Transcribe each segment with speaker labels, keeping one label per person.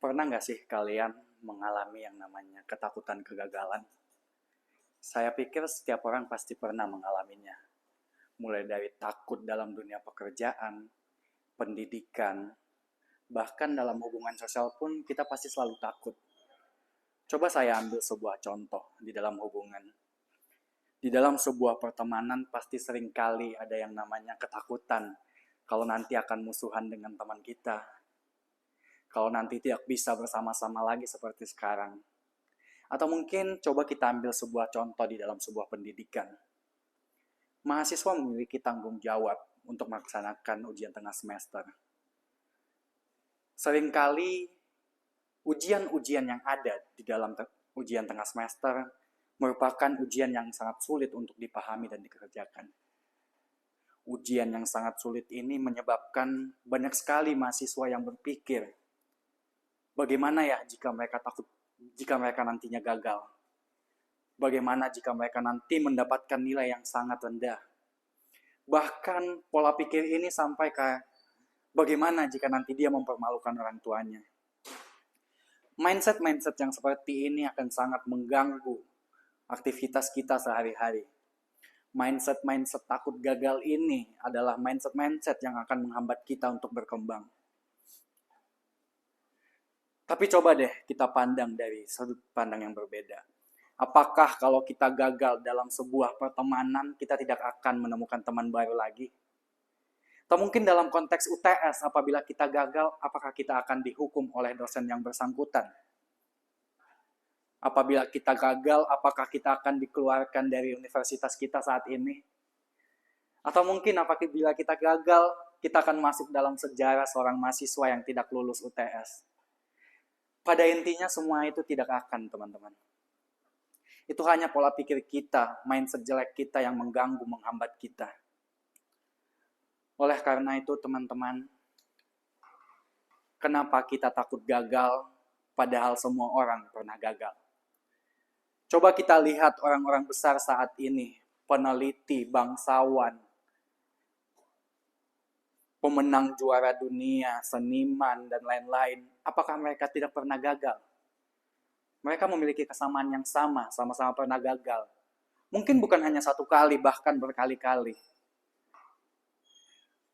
Speaker 1: Pernah nggak sih kalian mengalami yang namanya ketakutan kegagalan? Saya pikir setiap orang pasti pernah mengalaminya. Mulai dari takut dalam dunia pekerjaan, pendidikan, bahkan dalam hubungan sosial pun kita pasti selalu takut. Coba saya ambil sebuah contoh di dalam hubungan. Di dalam sebuah pertemanan pasti seringkali ada yang namanya ketakutan kalau nanti akan musuhan dengan teman kita, kalau nanti tidak bisa bersama-sama lagi seperti sekarang. Atau mungkin coba kita ambil sebuah contoh di dalam sebuah pendidikan. Mahasiswa memiliki tanggung jawab untuk melaksanakan ujian tengah semester. Seringkali ujian-ujian yang ada di dalam ujian tengah semester merupakan ujian yang sangat sulit untuk dipahami dan dikerjakan. Ujian yang sangat sulit ini menyebabkan banyak sekali mahasiswa yang berpikir, bagaimana ya jika mereka nantinya gagal? Bagaimana jika mereka nanti mendapatkan nilai yang sangat rendah? Bahkan pola pikir ini sampai ke bagaimana jika nanti dia mempermalukan orang tuanya? Mindset-mindset yang seperti ini akan sangat mengganggu aktivitas kita sehari-hari. Mindset-mindset takut gagal ini adalah mindset-mindset yang akan menghambat kita untuk berkembang. Tapi coba deh kita pandang dari sudut pandang yang berbeda. Apakah kalau kita gagal dalam sebuah pertemanan, kita tidak akan menemukan teman baru lagi? Atau mungkin dalam konteks UTS, apabila kita gagal, apakah kita akan dihukum oleh dosen yang bersangkutan? Apabila kita gagal, apakah kita akan dikeluarkan dari universitas kita saat ini? Atau mungkin apabila kita gagal, kita akan masuk dalam sejarah seorang mahasiswa yang tidak lulus UTS? Pada intinya semua itu tidak akan, teman-teman. Itu hanya pola pikir kita, mindset jelek kita yang mengganggu, menghambat kita. Oleh karena itu, teman-teman, kenapa kita takut gagal, padahal semua orang pernah gagal? Coba kita lihat orang-orang besar saat ini, peneliti, bangsawan, pemenang juara dunia, seniman, dan lain-lain. Apakah mereka tidak pernah gagal? Mereka memiliki kesamaan yang sama, sama-sama pernah gagal. Mungkin bukan hanya satu kali, bahkan berkali-kali.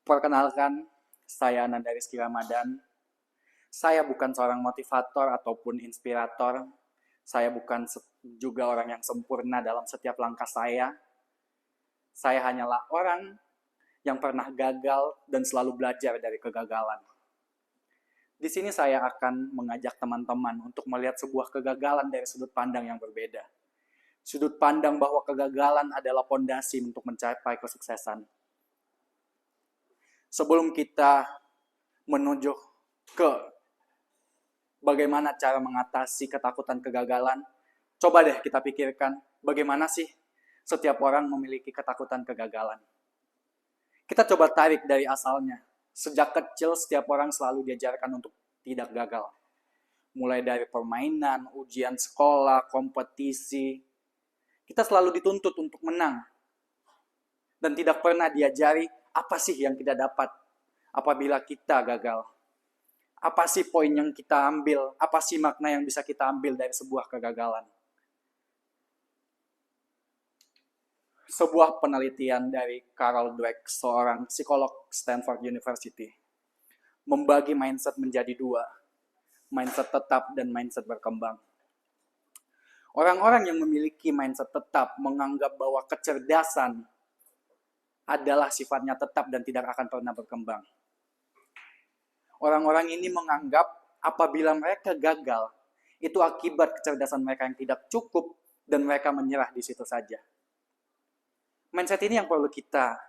Speaker 1: Perkenalkan, saya Ananda Rizky Ramadan. Saya bukan seorang motivator ataupun inspirator. Saya bukan juga orang yang sempurna dalam setiap langkah saya. Saya hanyalah orang yang pernah gagal dan selalu belajar dari kegagalan. Di sini saya akan mengajak teman-teman untuk melihat sebuah kegagalan dari sudut pandang yang berbeda. Sudut pandang bahwa kegagalan adalah fondasi untuk mencapai kesuksesan. Sebelum kita menuju ke bagaimana cara mengatasi ketakutan kegagalan, coba deh kita pikirkan bagaimana sih setiap orang memiliki ketakutan kegagalan. Kita coba tarik dari asalnya. Sejak kecil setiap orang selalu diajarkan untuk tidak gagal. Mulai dari permainan, ujian sekolah, kompetisi. Kita selalu dituntut untuk menang. Dan tidak pernah diajari apa sih yang kita dapat apabila kita gagal. Apa sih poin yang kita ambil? Apa sih makna yang bisa kita ambil dari sebuah kegagalan? Sebuah penelitian dari Carol Dweck, seorang psikolog Stanford University, membagi mindset menjadi dua, mindset tetap dan mindset berkembang. Orang-orang yang memiliki mindset tetap menganggap bahwa kecerdasan adalah sifatnya tetap dan tidak akan pernah berkembang. Orang-orang ini menganggap apabila mereka gagal, itu akibat kecerdasan mereka yang tidak cukup dan mereka menyerah di situ saja. Mindset ini yang perlu kita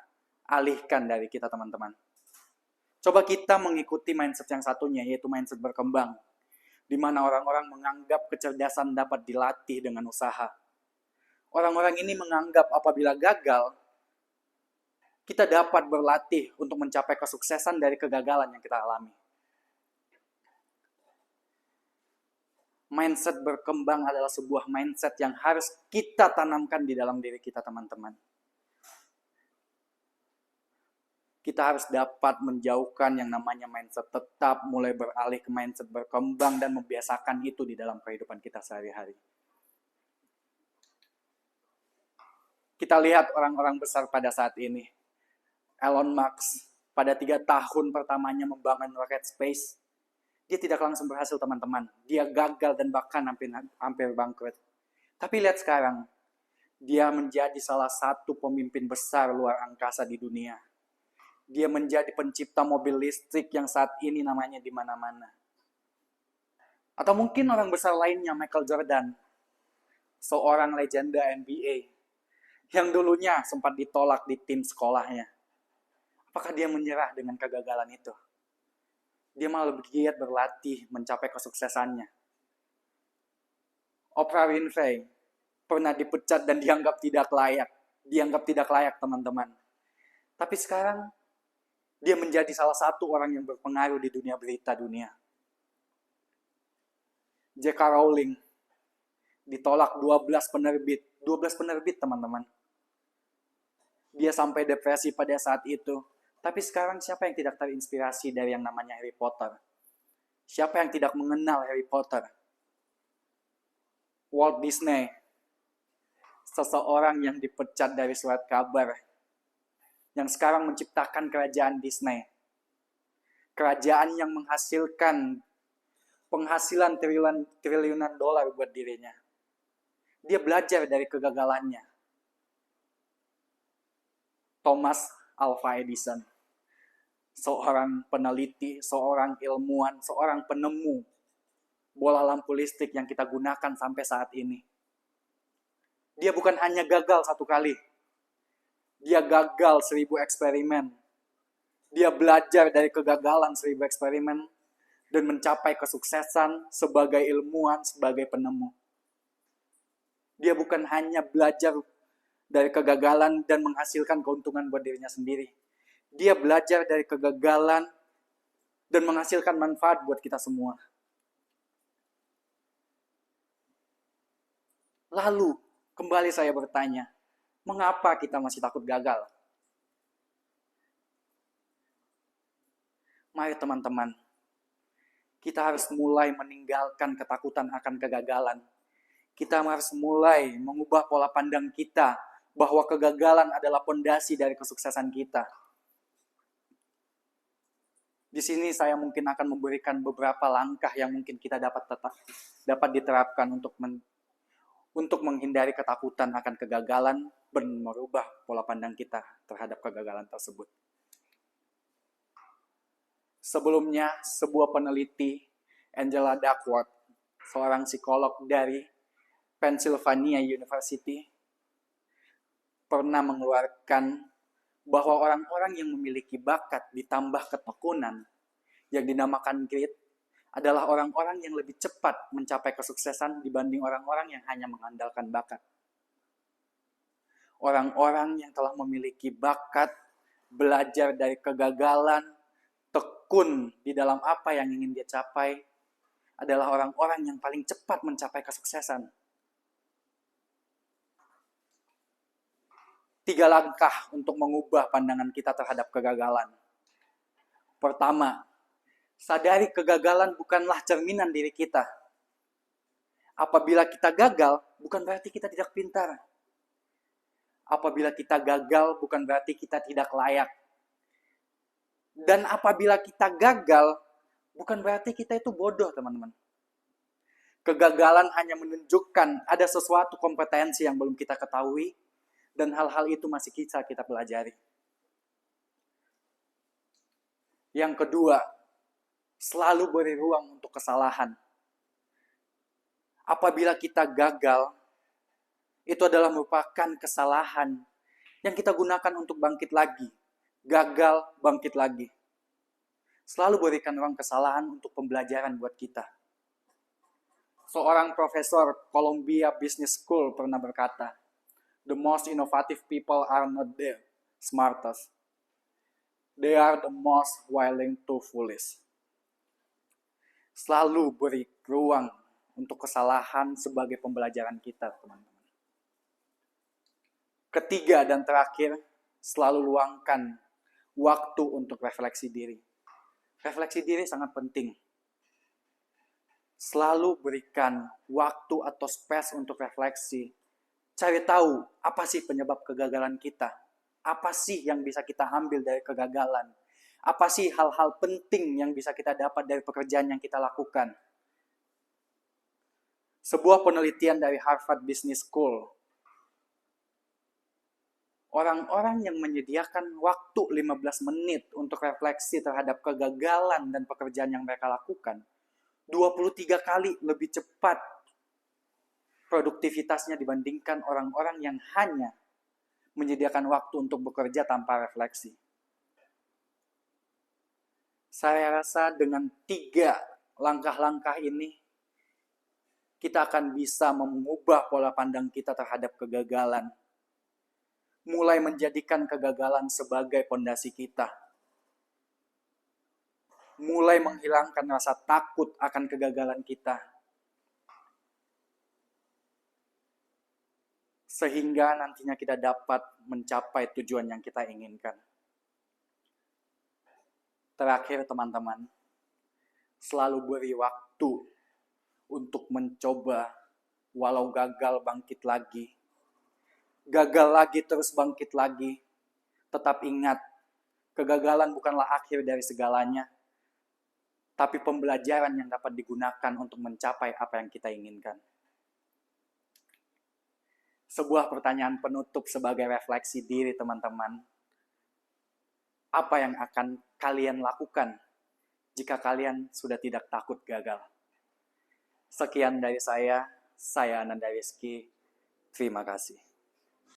Speaker 1: alihkan dari kita, teman-teman. Coba kita mengikuti mindset yang satunya, yaitu mindset berkembang. Di mana orang-orang menganggap kecerdasan dapat dilatih dengan usaha. Orang-orang ini menganggap apabila gagal, kita dapat berlatih untuk mencapai kesuksesan dari kegagalan yang kita alami. Mindset berkembang adalah sebuah mindset yang harus kita tanamkan di dalam diri kita, teman-teman. Kita harus dapat menjauhkan yang namanya mindset tetap, mulai beralih ke mindset berkembang, dan membiasakan itu di dalam kehidupan kita sehari-hari. Kita lihat orang-orang besar pada saat ini. Elon Musk, pada 3 tahun pertamanya membangun rocket space, dia tidak langsung berhasil, teman-teman. Dia gagal dan bahkan hampir bangkrut. Tapi lihat sekarang, dia menjadi salah satu pemimpin besar luar angkasa di dunia. Dia menjadi pencipta mobil listrik yang saat ini namanya di mana-mana. Atau mungkin orang besar lainnya, Michael Jordan, seorang legenda NBA, yang dulunya sempat ditolak di tim sekolahnya. Apakah dia menyerah dengan kegagalan itu? Dia malah lebih giat berlatih mencapai kesuksesannya. Oprah Winfrey pernah dipecat dan dianggap tidak layak. Dianggap tidak layak, teman-teman. Tapi sekarang dia menjadi salah satu orang yang berpengaruh di dunia berita dunia. J.K. Rowling ditolak 12 penerbit. 12 penerbit, teman-teman. Dia sampai depresi pada saat itu. Tapi sekarang siapa yang tidak terinspirasi dari yang namanya Harry Potter? Siapa yang tidak mengenal Harry Potter? Walt Disney, seseorang yang dipecat dari surat kabar, yang sekarang menciptakan kerajaan Disney. Kerajaan yang menghasilkan penghasilan triliunan dolar buat dirinya. Dia belajar dari kegagalannya. Thomas Alva Edison, seorang peneliti, seorang ilmuwan, seorang penemu bola lampu listrik yang kita gunakan sampai saat ini. Dia bukan hanya gagal satu kali. Dia gagal 1000 eksperimen. Dia belajar dari kegagalan 1000 eksperimen dan mencapai kesuksesan sebagai ilmuwan, sebagai penemu. Dia bukan hanya belajar dari kegagalan dan menghasilkan keuntungan buat dirinya sendiri. Dia belajar dari kegagalan dan menghasilkan manfaat buat kita semua. Lalu, kembali saya bertanya, mengapa kita masih takut gagal? Mari teman-teman, kita harus mulai meninggalkan ketakutan akan kegagalan. Kita harus mulai mengubah pola pandang kita bahwa kegagalan adalah pondasi dari kesuksesan kita. Di sini saya mungkin akan memberikan beberapa langkah yang mungkin kita dapat diterapkan untuk menghindari ketakutan akan kegagalan dan merubah pola pandang kita terhadap kegagalan tersebut. Sebelumnya, sebuah peneliti, Angela Duckworth, seorang psikolog dari Pennsylvania University, pernah mengeluarkan bahwa orang-orang yang memiliki bakat ditambah ketekunan yang dinamakan grit adalah orang-orang yang lebih cepat mencapai kesuksesan dibanding orang-orang yang hanya mengandalkan bakat. Orang-orang yang telah memiliki bakat, belajar dari kegagalan, tekun di dalam apa yang ingin dia capai, adalah orang-orang yang paling cepat mencapai kesuksesan. 3 langkah untuk mengubah pandangan kita terhadap kegagalan. Pertama, sadari kegagalan bukanlah cerminan diri kita. Apabila kita gagal, bukan berarti kita tidak pintar. Apabila kita gagal, bukan berarti kita tidak layak. Dan apabila kita gagal, bukan berarti kita itu bodoh, teman-teman. Kegagalan hanya menunjukkan ada sesuatu kompetensi yang belum kita ketahui, dan hal-hal itu masih bisa kita pelajari. Yang kedua, selalu beri ruang untuk kesalahan. Apabila kita gagal, itu adalah merupakan kesalahan yang kita gunakan untuk bangkit lagi. Gagal, bangkit lagi. Selalu berikan ruang kesalahan untuk pembelajaran buat kita. Seorang profesor Columbia Business School pernah berkata, "The most innovative people are not the smartest. They are the most willing to foolish." Selalu beri ruang untuk kesalahan sebagai pembelajaran kita, teman-teman. Ketiga dan terakhir, selalu luangkan waktu untuk refleksi diri. Refleksi diri sangat penting. Selalu berikan waktu atau space untuk refleksi. Cari tahu apa sih penyebab kegagalan kita. Apa sih yang bisa kita ambil dari kegagalan. Apa sih hal-hal penting yang bisa kita dapat dari pekerjaan yang kita lakukan. Sebuah penelitian dari Harvard Business School. Orang-orang yang menyediakan waktu 15 menit untuk refleksi terhadap kegagalan dan pekerjaan yang mereka lakukan, 23 kali lebih cepat produktivitasnya dibandingkan orang-orang yang hanya menyediakan waktu untuk bekerja tanpa refleksi. Saya rasa dengan 3 langkah-langkah ini, kita akan bisa mengubah pola pandang kita terhadap kegagalan. Mulai menjadikan kegagalan sebagai fondasi kita. Mulai menghilangkan rasa takut akan kegagalan kita. Sehingga nantinya kita dapat mencapai tujuan yang kita inginkan. Terakhir teman-teman, selalu beri waktu untuk mencoba, walau gagal bangkit lagi. Gagal lagi terus bangkit lagi. Tetap ingat, kegagalan bukanlah akhir dari segalanya, tapi pembelajaran yang dapat digunakan untuk mencapai apa yang kita inginkan. Sebuah pertanyaan penutup sebagai refleksi diri teman-teman. Apa yang akan kalian lakukan jika kalian sudah tidak takut gagal? Sekian dari saya Ananda Rizky. Terima kasih.